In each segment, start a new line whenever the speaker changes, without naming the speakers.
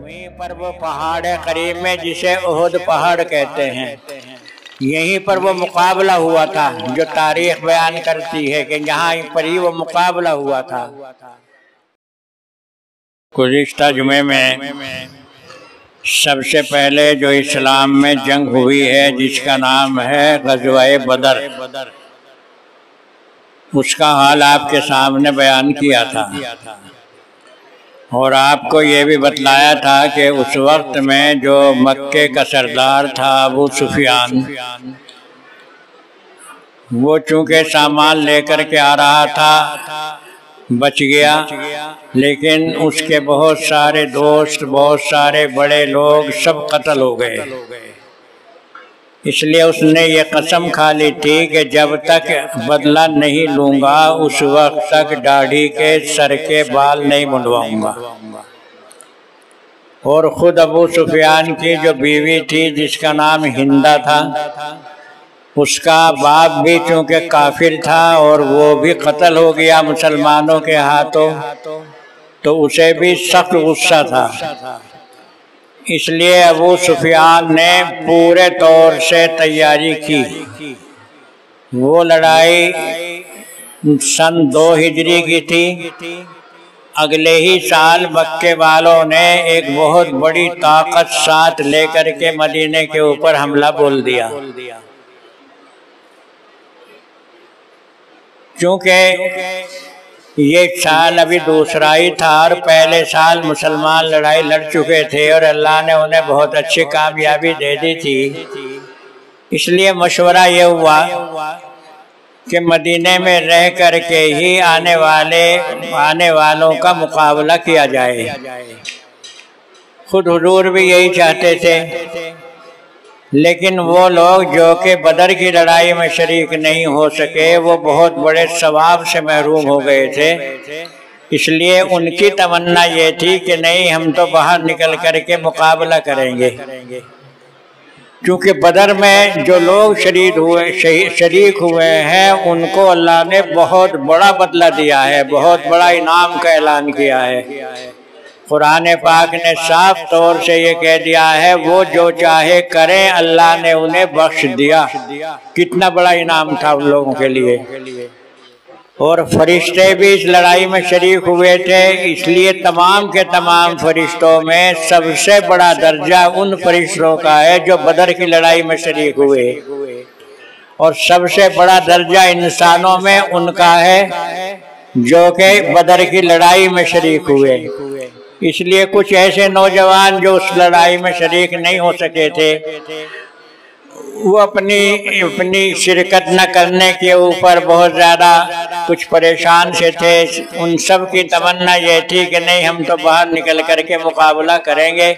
वहीं पर वो पहाड़ है करीब में जिसे उहुद पहाड़ कहते हैं। यहीं पर वो मुकाबला हुआ था जो तारीख बयान करती है कि यहाँ पर ही वो मुकाबला हुआ था। गुज़िश्ता जुमे में सबसे पहले जो इस्लाम में जंग हुई है जिसका नाम है ग़ज़वा-ए बदर, उसका हाल आपके सामने बयान किया था और आपको ये भी बतलाया था कि उस वक्त में जो मक्के का सरदार था अबू सुफियान, वो चूँकि सामान लेकर के आ रहा था बच गया, लेकिन उसके बहुत सारे दोस्त, बहुत सारे बड़े लोग सब कत्ल हो गए। इसलिए उसने ये कसम खा ली थी कि जब तक बदला नहीं लूँगा उस वक्त तक दाढ़ी के सर के बाल नहीं मुंडवाऊँगा। और ख़ुद अबू सुफियान की जो बीवी थी जिसका नाम हिंदा था, उसका बाप भी चूँकि काफिर था और वो भी कत्ल हो गया मुसलमानों के हाथों, तो उसे भी सख्त गुस्सा था। इसलिए अबू सुफियान ने पूरे तौर से तैयारी की। वो लड़ाई सन 2 हिजरी की थी। अगले ही साल मक्के वालों ने एक बहुत बड़ी ताकत साथ लेकर के मदीने के ऊपर हमला बोल दिया। क्योंकि ये साल अभी दूसरा ही था और पहले साल मुसलमान लड़ाई लड़ चुके थे और अल्लाह ने उन्हें बहुत अच्छी कामयाबी दे दी थी। इसलिए मशवरा ये हुआ कि मदीने में रह कर के ही आने वालों का मुकाबला किया जाए। खुद हुजूर भी यही चाहते थे, लेकिन वो लोग जो कि बदर की लड़ाई में शरीक नहीं हो सके वो बहुत बड़े सवाब से महरूम हो गए थे। इसलिए उनकी तमन्ना ये थी कि नहीं, हम तो बाहर निकल कर के मुकाबला करेंगे। क्योंकि बदर में जो लोग शरीक हुए हैं उनको अल्लाह ने बहुत बड़ा बदला दिया है, बहुत बड़ा इनाम का ऐलान किया है। कुरान पाक ने साफ तौर से ये कह दिया है, वो जो चाहे करें अल्लाह ने उन्हें बख्श दिया। कितना बड़ा इनाम था उन लोगों के लिए। और फरिश्ते भी इस लड़ाई में शरीक हुए थे। इसलिए तमाम के तमाम फरिश्तों में सबसे बड़ा दर्जा उन फरिश्तों का है जो बदर की लड़ाई में शरीक हुए, और सबसे बड़ा दर्जा इंसानों में उनका है जो कि बदर की लड़ाई में शरीक हुए। इसलिए कुछ ऐसे नौजवान जो उस लड़ाई में शरीक नहीं हो सके थे, वो अपनी शिरकत न करने के ऊपर बहुत ज़्यादा कुछ परेशान से थे। उन सब की तमन्ना ये थी कि नहीं, हम तो बाहर निकल कर के मुकाबला करेंगे।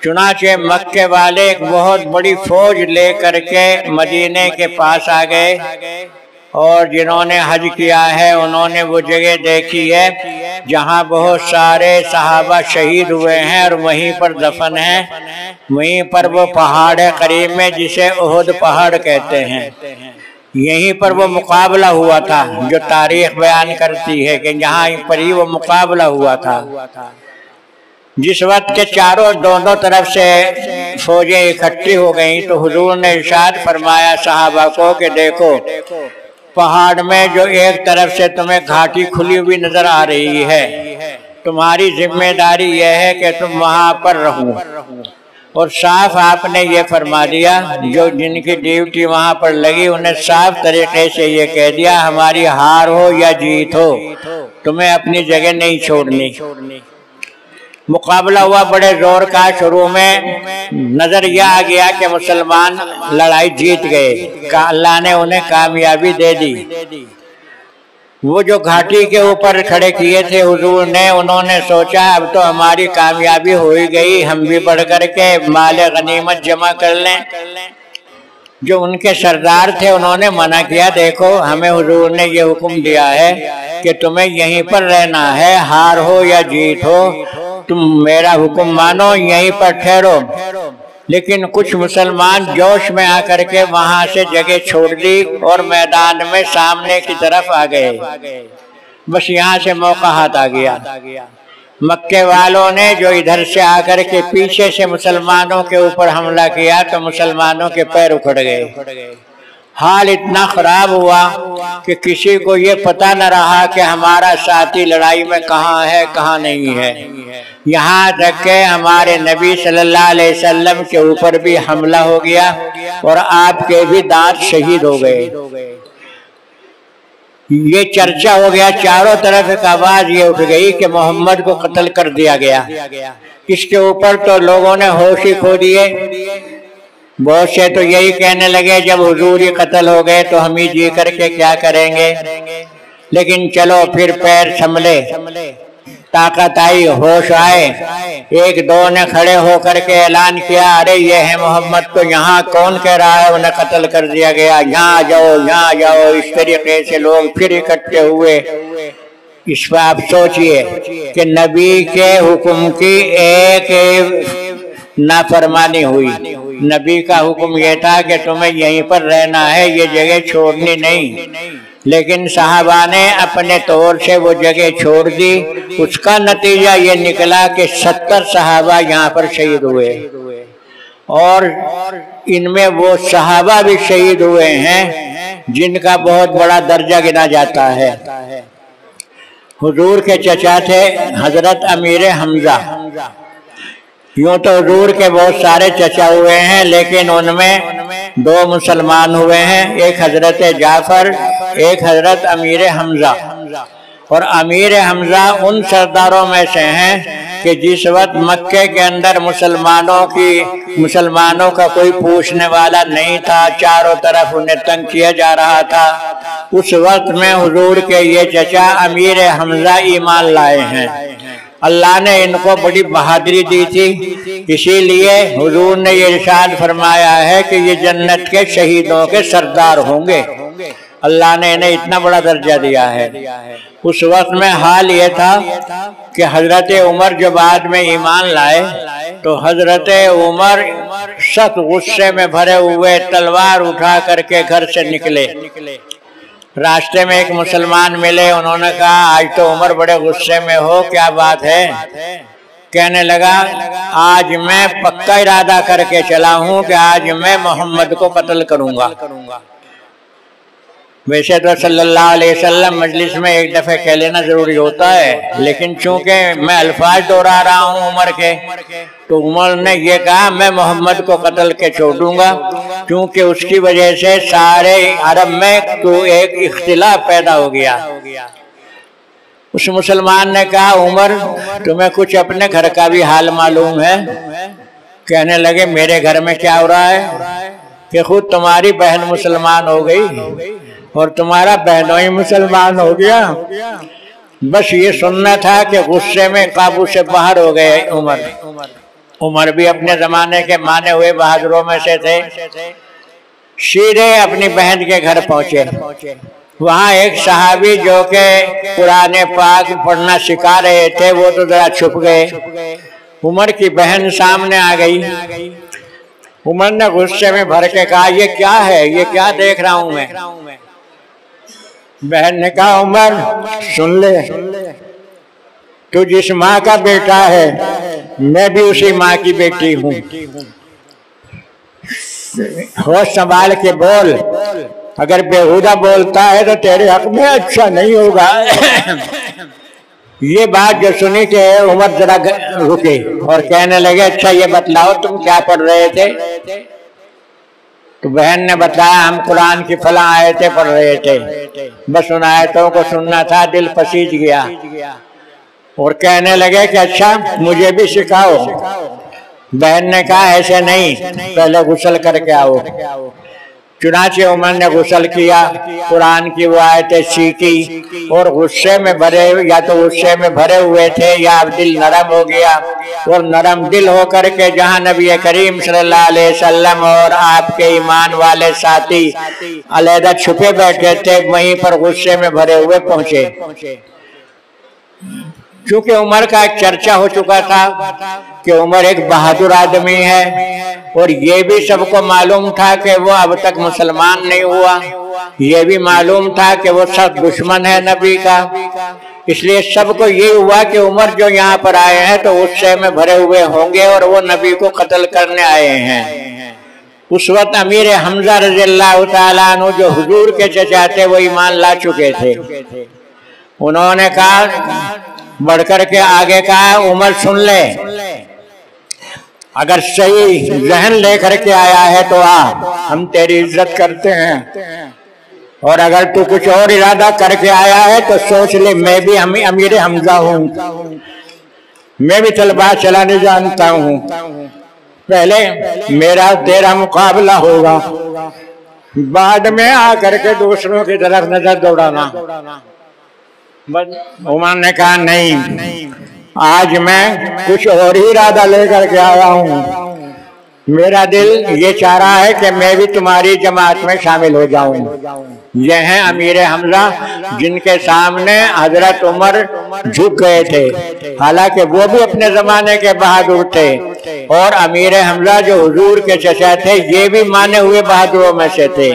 चुनाचे मक्के वाले एक बहुत बड़ी फौज ले कर के मदीने के पास आ गए, और जिन्होंने हज किया है उन्होंने वो जगह देखी है जहाँ बहुत सारे सहाबा शहीद हुए हैं और वहीं पर दफन हैं। वहीं पर वो पहाड़ है करीब में जिसे उहुद पहाड़ कहते हैं। यहीं पर वो मुकाबला हुआ था जो तारीख बयान करती है कि यहाँ पर ही वो मुकाबला हुआ था। जिस वक्त के दोनों तरफ से फौजें इकट्ठी हो गईं तो हुजूर ने इरशाद फरमाया सहाबा को कि देखो, पहाड़ में जो एक तरफ से तुम्हें घाटी खुली हुई नजर आ रही है, तुम्हारी जिम्मेदारी यह है कि तुम वहां पर रहो। और साफ आपने ये फरमा दिया, जो जिनकी ड्यूटी वहां पर लगी उन्हें साफ तरीके से ये कह दिया, हमारी हार हो या जीत हो तुम्हें अपनी जगह नहीं छोड़नी। मुकाबला हुआ बड़े जोर का। शुरू में नजर यह आ गया कि मुसलमान लड़ाई जीत गए, अल्लाह ने उन्हें कामयाबी दे दी। वो जो घाटी के ऊपर खड़े किए थे हुजूर ने, उन्होंने सोचा अब तो हमारी कामयाबी हो ही गई, हम भी बढ़ कर के माल गनीमत जमा कर लें। जो उनके सरदार थे उन्होंने मना किया, देखो हमें हुजूर ने ये हुक्म दिया है कि तुम्हें यहीं पर रहना है, हार हो या जीत हो तुम मेरा हुक्म मानो, यहीं पर ठहरो। लेकिन कुछ मुसलमान जोश में आकर के वहां से जगह छोड़ दी और मैदान में सामने की तरफ आ गए। बस यहाँ से मौका हाथ आ गया। मक्के वालों ने जो इधर से आकर के पीछे से मुसलमानों के ऊपर हमला किया तो मुसलमानों के पैर उखड़ गए। हाल इतना खराब हुआ कि किसी को ये पता न रहा कि हमारा साथी लड़ाई में कहाँ है कहाँ नहीं है। यहाँ तक के हमारे नबी सल्लल्लाहु अलैहि वसल्लम के ऊपर भी हमला हो गया और आपके भी दांत शहीद हो गए। ये चर्चा हो गया, चारों तरफ एक आवाज ये उठ गई कि मोहम्मद को कत्ल कर दिया गया। इसके ऊपर तो लोगों ने होश ही खो दिए। बहुत से तो यही कहने लगे जब हुजूर ही कत्ल हो गए तो हम ही जी करके क्या करेंगे। लेकिन चलो फिर पैर संभले, ताकत आई, होश आए। एक दो ने खड़े होकर के ऐलान किया, अरे ये है मोहम्मद, तो यहाँ कौन कह रहा है उन्हें कत्ल कर दिया गया, यहाँ जाओ यहाँ जाओ। इस तरीके से लोग फिर इकट्ठे हुए। इस पर आप सोचिए कि नबी के हुक्म की एक नाफरमानी हुई। नबी का हुक्म यह था कि तुम्हें यहीं पर रहना है, ये जगह छोड़नी नहीं। लेकिन सहाबा ने अपने तौर से वो जगह छोड़ दी। उसका नतीजा ये निकला कि 70 सहाबा यहाँ पर शहीद हुए और इनमें वो सहाबा भी शहीद हुए हैं जिनका बहुत बड़ा दर्जा गिना जाता है। हुजूर के चचा थे हजरत अमीर हमजा। यूं तो हुजूर के बहुत सारे चचा हुए हैं, लेकिन उनमें 2 मुसलमान हुए हैं, एक हजरत जाफर, एक हजरत अमीर हमजा। और अमीर हमजा उन सरदारों में से हैं कि जिस वक्त मक्के के अंदर मुसलमानों का कोई पूछने वाला नहीं था, चारों तरफ उन्हें तंग किया जा रहा था, उस वक्त में हुजूर के ये चचा अमीर हमजा ईमान लाए हैं। अल्लाह ने इनको बड़ी बहादुरी दी थी, इसीलिए हुजूर ने ये इरशाद फरमाया है कि ये जन्नत के शहीदों के सरदार होंगे। अल्लाह ने इन्हें इतना बड़ा दर्जा दिया है। उस वक्त में हाल ये था कि हजरत उमर जो बाद में ईमान लाए तो हजरत उमर सख्त गुस्से में भरे हुए तलवार उठा करके घर से निकले। रास्ते में एक मुसलमान मिले, उन्होंने कहा आज तो उमर बड़े गुस्से में हो, क्या बात है? कहने लगा आज मैं पक्का इरादा करके चला हूं कि आज मैं मोहम्मद को कत्ल करूंगा। वैसे तो सल्लल्लाहु अलैहि वसल्लम मजलिस में एक दफे कह लेना जरूरी होता है, लेकिन चूंकि मैं अल्फाज दोहरा रहा हूँ उमर के, तो उमर ने ये कहा मैं मोहम्मद को कत्ल के छोड़ दूंगा, क्योंकि उसकी वजह से सारे अरब में तो एक इख्तिलाफ पैदा हो गया। उस मुसलमान ने कहा उमर तुम्हें कुछ अपने घर का भी हाल मालूम है? कहने लगे मेरे घर में क्या हो रहा है कि खुद तुम्हारी बहन मुसलमान हो गई और तुम्हारा बहनोई मुसलमान हो गया। बस ये सुनना था कि गुस्से में काबू से बाहर हो गए उमर भी अपने जमाने के माने हुए बहादुरों में से थे। सीधे अपनी बहन के घर पहुंचे। वहाँ एक सहाबी जो के कुरान पाक पढ़ना सिखा रहे थे वो तो जरा छुप गए। उमर की बहन सामने आ गई। उमर ने गुस्से में भर के कहा ये क्या है, ये क्या देख रहा हूं मैं? बहन ने कहा उमर सुन ले, तू जिस माँ का बेटा है मैं भी उसी माँ की बेटी हूँ। होश संभाल के बोल, अगर बेहुदा बोलता है तो तेरे हक में अच्छा नहीं होगा। ये बात जो सुनी के उमर जरा रुके और कहने लगे अच्छा ये बतलाओ तुम क्या पढ़ रहे थे? तो बहन ने बताया हम कुरान की फला आयतें पढ़ रहे थे, बस उन आयतों को सुनना था, दिल पसीज गया। और कहने लगे कि अच्छा मुझे भी सिखाओ। बहन ने कहा ऐसे नहीं, पहले गुस्ल करके आओ। चुनाचे उमर ने गुस्ल किया, कुरान की वो आयतें सीखी और गुस्से में भरे या तो गुस्से में भरे हुए थे या दिल नरम हो गया। और नरम दिल होकर के जहाँ नबी करीम सल्लल्लाहु अलैहि वसल्लम और आपके ईमान वाले साथी अलहदा छुपे बैठे थे, वहीं पर गुस्से में भरे हुए पहुंचे। क्योंकि उमर का एक चर्चा हो चुका था कि उमर एक बहादुर आदमी है और ये भी सबको मालूम था कि वो अब तक मुसलमान नहीं हुआ, ये भी मालूम था कि वो सब दुश्मन है नबी का, इसलिए सबको ये हुआ कि उमर जो यहाँ पर आए हैं तो उत्साह में भरे हुए होंगे और वो नबी को कत्ल करने आए हैं। उस वक्त अमीर हमजा रज़ियल्लाहु ताला अन्हु जो हुजूर के चचा थे वो ईमान ला चुके थे। उन्होंने कहा, बढ़कर के आगे कहा, उमर सुन ले, अगर सही जहन लेकर के आया है तो आ, हम तेरी इज्जत करते हैं, और अगर तू कुछ और इरादा करके आया है तो सोच ले मैं भी अमीर हमजा हूँ, मैं भी तलवार चलाने जानता हूँ, पहले मेरा तेरा मुकाबला होगा, बाद में आकर के दूसरों की तरफ नजर दौड़ाना। उमर ने कहा नहीं, आज मैं कुछ और ही इरादा लेकर के आया हूँ, मेरा दिल ये चाह रहा है कि मैं भी तुम्हारी जमात में शामिल हो जाऊं। ये हैं अमीर हमजा जिनके सामने हजरत उमर झुक गए थे, हालांकि वो भी अपने जमाने के बहादुर थे, और अमीर हमजा जो हुजूर के चचा थे ये भी माने हुए बहादुरों में से थे।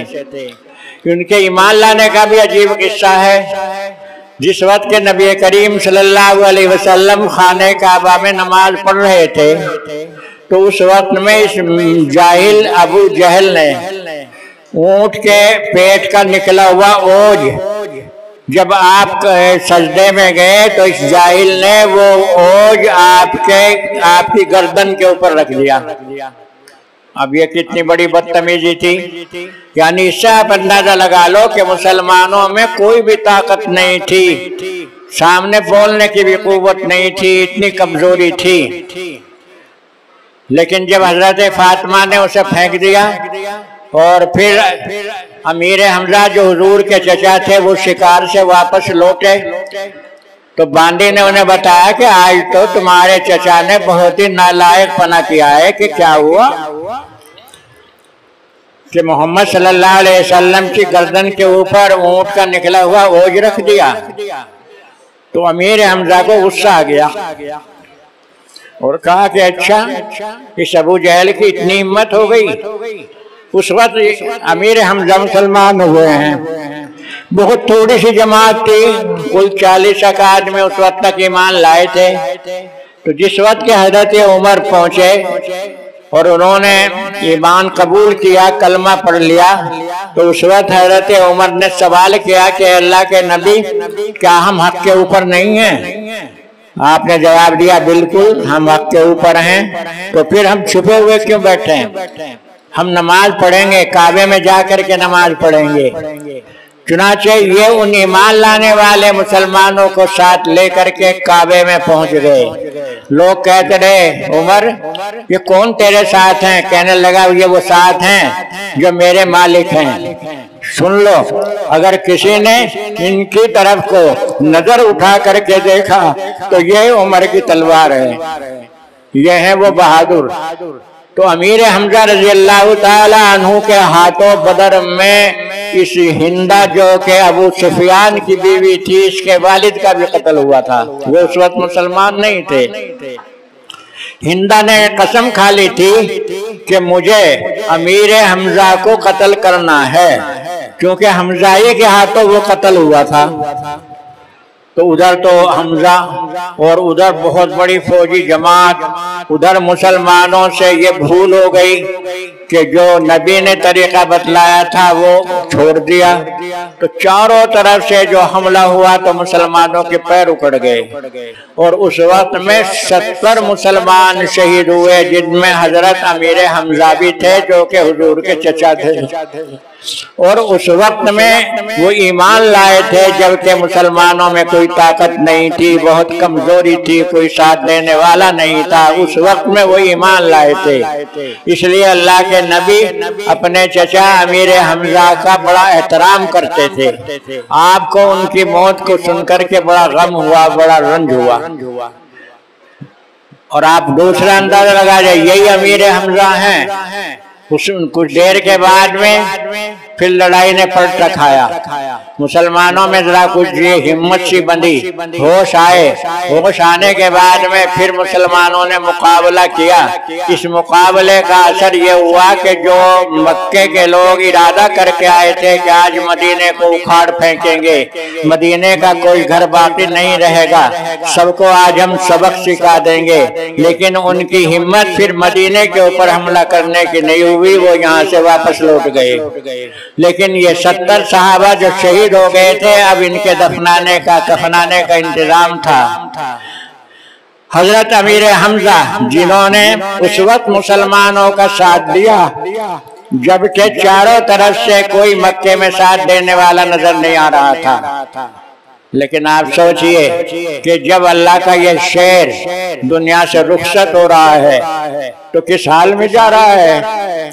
उनके ईमान लाने का भी अजीब किस्सा है। जिस वक्त के नबी करीम सल्लल्लाहु अलैहि वसल्लम खाने काबा में नमाज पढ़ रहे थे तो उस वक्त में इस जाहिल अबू जहल ने ऊंट के पेट का निकला हुआ ओज, जब आप सजदे में गए तो इस जाहिल ने वो ओज आपकी गर्दन के ऊपर रख दिया। अब ये कितनी बड़ी बदतमीजी थी। यानी इससे आप अंदाजा लगा लो कि मुसलमानों में कोई भी ताकत नहीं थी, सामने बोलने की भी कुव्वत नहीं थी, इतनी कमजोरी थी। लेकिन जब हजरत फातिमा ने उसे फेंक दिया और फिर अमीर हमजा जो हुजूर के चचा थे वो शिकार से वापस लौटे तो बांदी ने उन्हें बताया कि आज तो तुम्हारे चचा ने बहुत ही नालायक पना किया है। कि क्या हुआ कि मोहम्मद सल्लल्लाहु अलैहि वसल्लम की गर्दन के ऊपर ऊंट का निकला हुआ ओज रख दिया। तो अमीर हमजा को गुस्सा आ गया और कहा कि अच्छा, इस अबू जहल की इतनी हिम्मत हो गई। उस वक्त अमीर हमजा मुसलमान हुए हैं, बहुत थोड़ी सी जमात थी, कुल 40 आदमी उस वक्त तक ईमान लाए थे। तो जिस वक्त के हजरत उमर पहुंचे और उन्होंने ईमान कबूल किया, कलमा पढ़ लिया, तो उस वक्त हजरत उमर ने सवाल किया कि अल्लाह के नबी, क्या हम हक के ऊपर नहीं हैं? आपने जवाब दिया, बिल्कुल हम हक के ऊपर हैं। तो फिर हम छुपे हुए क्यों बैठे हैं? हम नमाज पढ़ेंगे, काबे में जाकर के नमाज पढ़ेंगे। चुनाचे ये उन ईमान लाने वाले मुसलमानों को साथ लेकर के काबे में पहुंच गए। लोग कहते रहे, उमर ये कौन तेरे साथ हैं? कहने लगा, ये वो साथ हैं जो मेरे मालिक हैं। सुन लो, अगर किसी ने इनकी तरफ को नजर उठा करके देखा तो ये उमर की तलवार है, ये है वो बहादुर। तो अमीर हमजा रज़ियल्लाहु ताला अन्हु के हाथों बदर में इस हिंदा जो के अबू सुफियान की बीवी थी, इसके वालिद का भी कत्ल हुआ था। वो उस वक्त मुसलमान नहीं थे। हिंदा ने कसम खा ली थी कि मुझे अमीर हमजा को कत्ल करना है, क्योंकि हमजाई के हाथों वो कत्ल हुआ था। तो उधर तो हमजा और उधर बहुत बड़ी फौजी जमात, उधर मुसलमानों से ये भूल हो गई कि जो नबी ने तरीका बतलाया था वो छोड़ दिया। तो चारों तरफ से जो हमला हुआ तो मुसलमानों के पैर उखड़ गए और उस वक्त में 70 मुसलमान शहीद हुए, जिनमें हजरत अमीर हमजा भी थे जो कि हुजूर के चचा थे। और उस वक्त में वो ईमान लाए थे जबकि मुसलमानों में कोई ताकत नहीं थी, बहुत कमजोरी थी, कोई साथ देने वाला नहीं था। उस वक्त में वो ईमान लाए थे। इसलिए अल्लाह के नबी अपने चचा अमीर हमजा का बड़ा एहतराम करते थे। आपको उनकी मौत को सुनकर के बड़ा गम हुआ, बड़ा रंज हुआ। और आप दूसरा अंदाजा लगा जाए, यही अमीर हमजा हैं। कुछ देर के बाद में फिर लड़ाई ने पलटा खाया। मुसलमानों में जरा कुछ ये हिम्मत सी बंधी, होश आए। होश आने के बाद में फिर मुसलमानों ने मुकाबला किया। इस मुकाबले का असर ये हुआ कि जो मक्के के लोग इरादा करके आए थे कि आज मदीने को उखाड़ फेंकेंगे, मदीने का कोई घर बाकी नहीं रहेगा, सबको आज हम सबक सिखा देंगे, लेकिन उनकी हिम्मत फिर मदीने के ऊपर हमला करने की नहीं हुई। वो यहाँ से वापस लौट गए। लेकिन ये 70 सहाबा जो शहीद हो गए थे, अब इनके दफनाने का कफनाने का इंतजाम था। हजरत अमीर हमजा जिन्होंने उस वक्त मुसलमानों का साथ दिया जबकि चारों तरफ से कोई मक्के में साथ देने वाला नजर नहीं आ रहा था। लेकिन आप सोचिए कि जब अल्लाह का ये शेर दुनिया से रुखसत हो रहा है तो किस हाल में जा रहा है।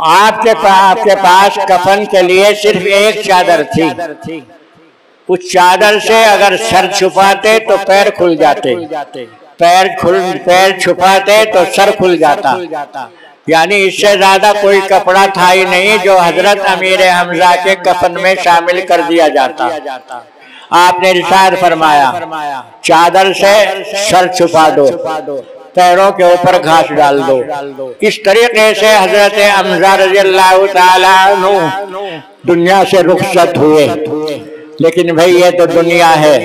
आपके पास कफन के लिए सिर्फ एक चादर थी। उस चादर से अगर सर छुपाते तो पैर खुल जाते, पैर छुपाते तो सर खुल जाता। यानी इससे ज्यादा कोई कपड़ा था ही नहीं जो हजरत अमीर हमजा के कफन में शामिल कर दिया जाता। आपने इरशाद फरमाया, चादर से सर छुपा दो, पैरों के ऊपर घास डाल दो। इस तरीके से हजरत हमजा रज़ियल्लाहु ताला अन्हु दुनिया से रुखसत हुए। लेकिन भाई ये तो दुनिया है,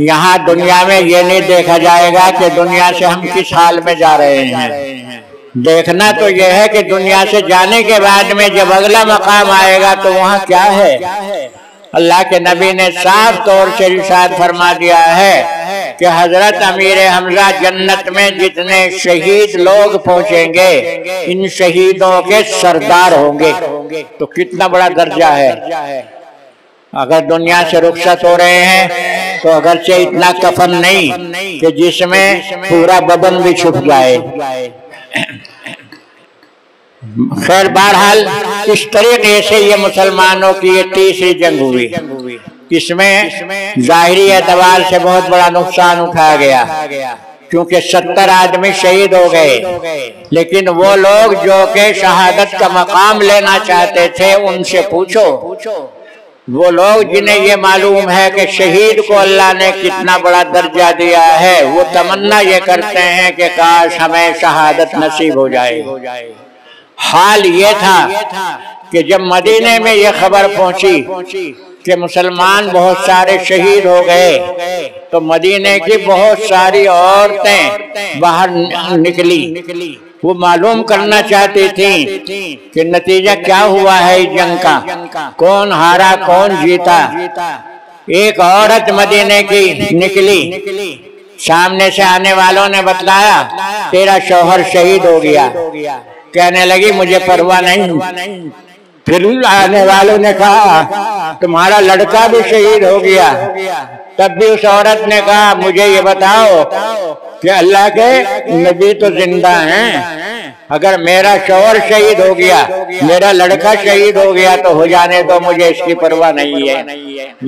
यहाँ दुनिया में ये नहीं देखा जाएगा कि दुनिया से हम किस हाल में जा रहे हैं। देखना तो यह है कि दुनिया से जाने के बाद में जब अगला मकाम आएगा तो वहाँ क्या है। अल्लाह के नबी ने साफ तौर से इरशाद फरमा दिया है कि हजरत अमीर हमजा जन्नत में जितने शहीद लोग पहुंचेंगे इन शहीदों के सरदार होंगे। तो कितना बड़ा दर्जा है। अगर दुनिया से रुखसत हो रहे हैं तो अगरचे इतना कफन नहीं कि जिसमें पूरा बदन भी छुप जाए। खैर बहरहाल इस तरीके से ये मुसलमानों की ये तीसरी जंग हुई। इसमें जाहिरी एतबार से बहुत बड़ा नुकसान उठाया गया क्योंकि 70 आदमी शहीद हो गए। लेकिन वो लोग जो के शहादत का मकाम लेना चाहते थे उनसे पूछो, वो लोग जिन्हें ये मालूम है कि शहीद को अल्लाह ने कितना बड़ा दर्जा दिया है, वो तमन्ना ये करते हैं कि काश हमें शहादत नसीब हो जाए। हाल ये था कि जब मदीने में ये खबर पहुंची कि मुसलमान बहुत सारे शहीद हो गए तो मदीने की बहुत सारी औरतें बाहर निकली। वो मालूम करना चाहती थी कि नतीजा क्या हुआ है इस जंग का, कौन हारा कौन जीता। एक औरत मदीने की निकली, सामने से आने वालों ने बतलाया तेरा शौहर शहीद हो गया। कहने लगी मुझे परवाह नहीं। फिर आने वालों ने कहा तुम्हारा लड़का भी शहीद हो गया। तब भी उस औरत ने कहा मुझे ये बताओ कि अल्लाह के नबी तो जिंदा हैं, अगर मेरा शौहर शहीद हो गया, मेरा लड़का शहीद हो गया तो हो जाने दो, मुझे इसकी परवाह नहीं है।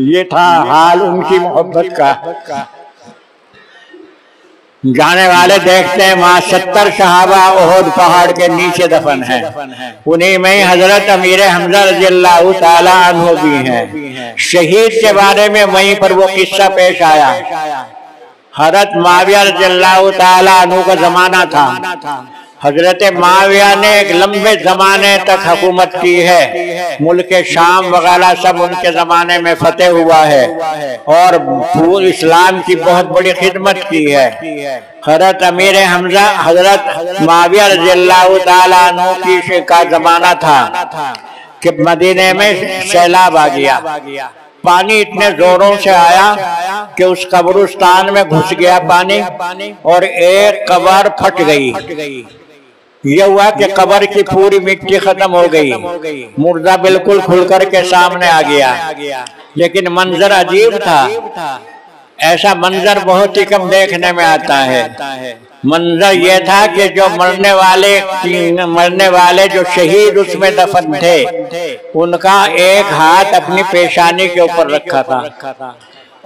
ये था हाल उनकी मोहब्बत का। जाने वाले देखते हैं वहाँ 70 सहाबा ओहद पहाड़ के नीचे दफन है। उन्हीं में हजरत अमीर हमजा रज़ियल्लाहु ताला अन्हु भी हैं। शहीद के बारे में वहीं पर वो किस्सा पेश आया। हजरत माविया रज़ियल्लाहु ताला अन्हु का जमाना था। हजरत माविया ने एक लंबे जमाने तक हुकूमत की है। मुल्क शाम वगैरह सब उनके जमाने में फतेह हुआ है और पूरे इस्लाम की बहुत बड़ी खिदमत की है। हजरत अमीर हमजा हजरत माविया रज़ियल्लाहु ताला अन्हु की का जमाना था कि मदीने में सैलाब आ गया। पानी इतने जोरों से आया कि उस कब्रिस्तान में घुस गया पानी और एक कब्र फट गई। ये हुआ कि कब्र की पूरी मिट्टी खत्म हो गई, मुर्दा बिल्कुल खुलकर के सामने आ गया। लेकिन मंजर अजीब था। ऐसा मंजर बहुत ही कम देखने में आता है। मंजर ये था कि जो मरने वाले जो शहीद उसमें दफन थे उनका एक हाथ अपनी पेशानी के ऊपर रखा था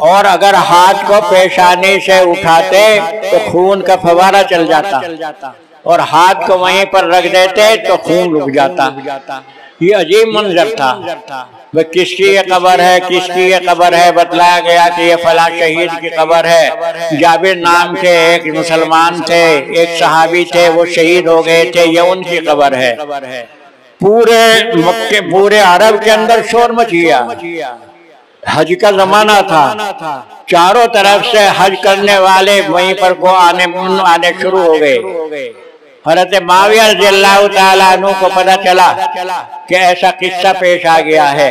और अगर हाथ को पेशानी से उठाते तो खून का फवारा चल जाता और हाथ को वहीं पर रख देते तो खून रुक जाता। ये अजीब मंजर था। वह किसकी ये कब्र है, किसकी ये कब्र है, बतलाया गया कि ये फला शहीद की कब्र है। जाबिर नाम के एक मुसलमान थे, एक सहाबी थे, वो शहीद हो गए थे, ये उनकी कब्र है। पूरे मक्के, पूरे अरब के अंदर शोर मच गया। हज का जमाना था, चारों तरफ से हज करने वाले वहीं पर को आने शुरू हो गए। हज़रत माविया रज़ियल्लाहु ताला अन्हु को पता चला कि ऐसा किस्सा पेश आ गया है।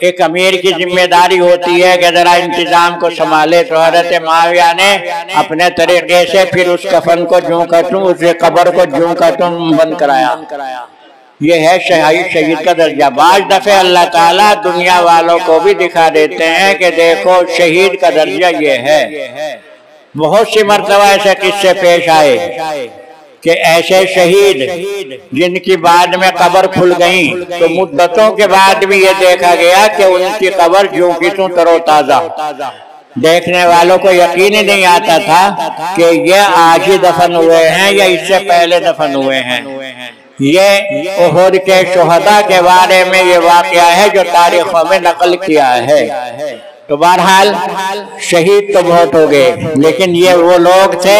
एक अमीर की जिम्मेदारी होती है कि जरा इंतजाम को संभाले, तो हज़रत माविया ने अपने तरीके से फिर उस कफन को जूं का तूं, उस कब्र को जूं का तूं बंद कराया। ये है शहीद का दर्जा। बाज दफे अल्लाह ताला दुनिया वालों को भी दिखा देते हैं कि देखो शहीद का दर्जा ये है। बहुत सी मर्तबा ऐसे किस्से पेश आए कि ऐसे शहीद जिनकी बाद में कब्र खुल गई, तो मुद्दतों के बाद भी ये देखा गया कि उनकी कब्र जो की त्यों तरोताजा। देखने वालों को यकीन ही नहीं आता था कि ये आज ही दफन हुए हैं या इससे पहले दफन हुए हैं। ये उहद के शुहदा के बारे में ये वाकया है जो तारीखों में नकल किया है। तो बहरहाल शहीद तो बहुत हो गए, लेकिन ये वो लोग थे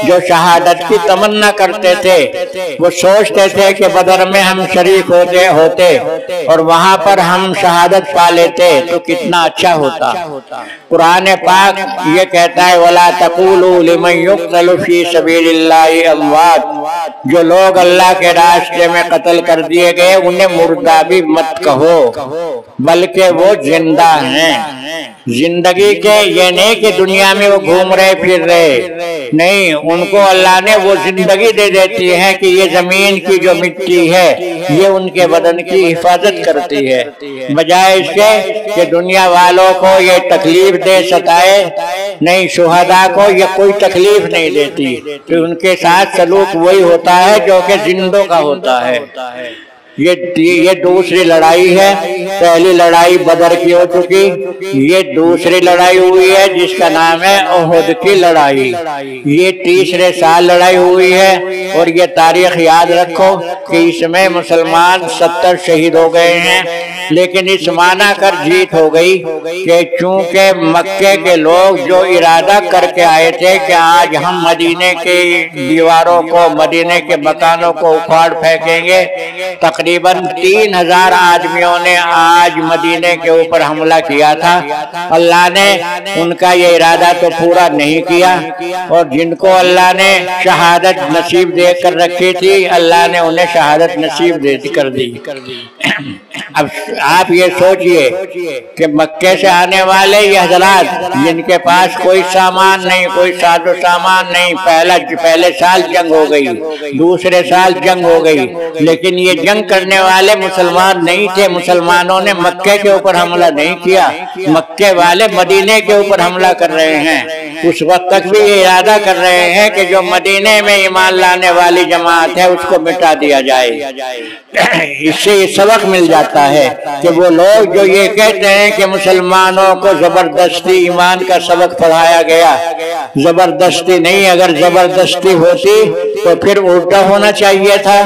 जो शहादत की तमन्ना करते थे। वो सोचते थे कि बदर में हम शरीक होते और वहां पर हम शहादत पा लेते तो कितना अच्छा होता। कुरान पाक ये कहता है, वला तक़ूलू लिमन युक़्तलु फ़ी सबीलिल्लाहि अमवात, जो लोग अल्लाह के रास्ते में कत्ल कर दिए गए उन्हें मुर्दा भी मत कहो, बल्कि वो जिंदा हैं। जिंदगी के ये नहीं कि दुनिया में वो घूम रहे फिर रहे, नहीं, उनको अल्लाह ने वो जिंदगी दे देती है कि ये जमीन की जो मिट्टी है ये उनके बदन की हिफाजत करती है, बजाय इसके कि दुनिया वालों को ये तकलीफ दे सताए। नहीं, शुहदा को ये कोई तकलीफ नहीं देती, तो उनके साथ सलूक वही होता है जो कि जिंदों का होता है। ये दूसरी लड़ाई है। पहली लड़ाई बदर की हो चुकी, ये दूसरी लड़ाई हुई है जिसका नाम है उहद की लड़ाई। ये तीसरे साल लड़ाई हुई है और ये तारीख याद रखो कि इसमें मुसलमान 70 शहीद हो गए हैं। लेकिन इस माना कर जीत हो गई कि चूंकि मक्के के लोग जो इरादा करके आए थे कि आज हम मदीने के दीवारों को, मदीने के मकानों को उखाड़ फेंकेंगे, तकरीबन 3000 आदमियों ने आज मदीने के ऊपर हमला किया था। अल्लाह ने उनका ये इरादा तो पूरा नहीं किया और जिनको अल्लाह ने शहादत नसीब दे कर रखी थी, अल्लाह ने उन्हें शहादत नसीब दे कर दी। अब आप ये सोचिए कि मक्के से आने वाले ये हजरात जिनके पास कोई सामान नहीं, कोई साजो सामान नहीं, पहले साल जंग हो गई, दूसरे साल जंग हो गई, लेकिन ये जंग करने वाले मुसलमान नहीं थे। मुसलमानों ने मक्के के ऊपर हमला नहीं किया, मक्के वाले मदीने के ऊपर हमला कर रहे हैं। उस वक्त तक भी ये इरादा कर रहे हैं कि जो मदीने में ईमान लाने वाली जमात है उसको मिटा दिया जाए। इससे सबक मिल जाता है कि वो लोग जो ये कहते हैं कि मुसलमानों को जबरदस्ती ईमान का सबक पढ़ाया गया, जबरदस्ती नहीं, अगर जबरदस्ती होती तो फिर उल्टा होना चाहिए था।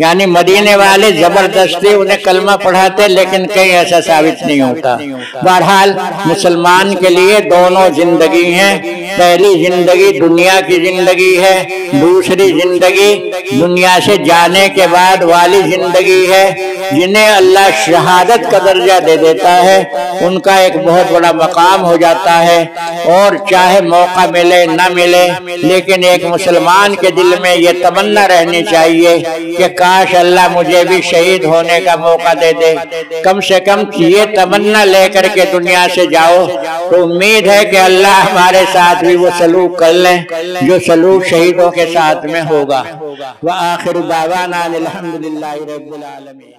यानी मदीने वाले जबरदस्ती उन्हें कलमा पढ़ाते, लेकिन कहीं ऐसा साबित नहीं होता। बहरहाल मुसलमान के लिए दोनों जिंदगी हैं। पहली जिंदगी दुनिया की जिंदगी है, दूसरी जिंदगी दुनिया से जाने के बाद वाली जिंदगी है। जिन्हें अल्लाह शहादत का दर्जा दे देता है उनका एक बहुत बड़ा मकाम हो जाता है, और चाहे मौका मिले न मिले, लेकिन एक मुसलमान के दिल में ये तमन्ना रहनी चाहिए कि काश अल्लाह मुझे भी शहीद होने का मौका दे दे। कम से कम ये तमन्ना लेकर के दुनिया से जाओ तो उम्मीद है कि अल्लाह हमारे साथ भी वो सलूक कर लें जो सलूक शहीदों के साथ में होगा। व आखिर दावाना अल्हम्दुलिल्लाहि रब्बिल आलमीन।